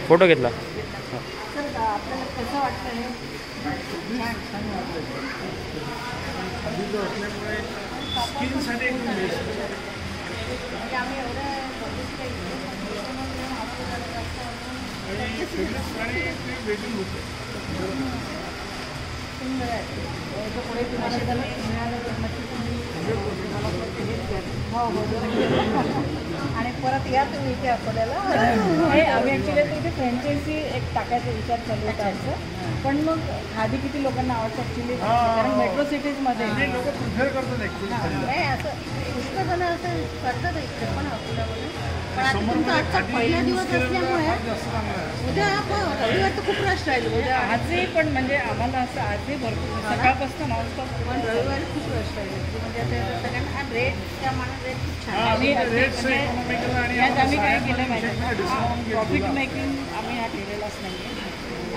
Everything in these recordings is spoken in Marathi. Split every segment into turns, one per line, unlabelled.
फोटो घेतला.
आपल्याला कसं वाटतं हे छान
असल्यामुळे स्किनसाठी एकदम बेस्ट.
म्हणजे आम्ही एवढं
वेटिंग होते
सुंदर आहे. पुढे तुम्हाला मिळालं तर नक्की तुम्ही हो आणि परत या तुम्ही इथे अकोल्याला. आम्ही ॲक्च्युली इथे फ्रँचायझी एक टाकायचा विचार चालू होता आमचं. पण मग खादी किती लोकांना आवडतं ॲक्च्युली, कारण मेट्रो सिटीजमध्ये
लोक प्रिफर करतात ॲक्च्युली.
नाही असं पुष्कळजणं असं करतात इथे पण अकोल्यामध्ये. पण आता तुमचा आजचा पहिला दिवस असल्यामुळे उद्या रविवार तर खूप रश राहील उद्या. आजही पण म्हणजे आम्हाला असं आजही भरपूर सकाळपासून नॉनस्टॉप, पण रविवारी खूप रश राहील. म्हणजे आता सगळ्यांना रेट त्यामानाने रेट खूप छान. आम्ही काय केलं माहिती प्रॉफिट मेकिंग आम्ही हा केलेलाच नाही आहे.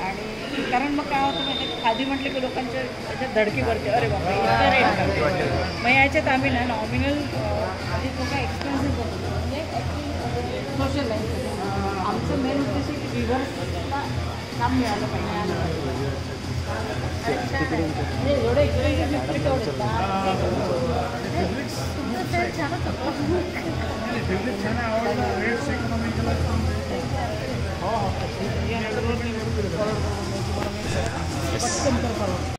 आणि कारण मग काय होतं म्हणजे खादी म्हटलं की लोकांच्या त्याच्यात धडकी भरते, अरे बाबा इतका रेट करते. मग याच्यात आम्ही ना नॉमिनल आधी तो काय एक्सपेन्सिव्ह करतो म्हणजे सोशल लाईफ. आमचं मेन उद्देश आहे की व्ह्युअर्सला काम मिळालं पाहिजे. म्हणजे एवढं एक्सपेन्सिव्ह नसतं तेवढं छानच होतं.
छान आवडलं. रेट्स इकॉनॉमिकल हो.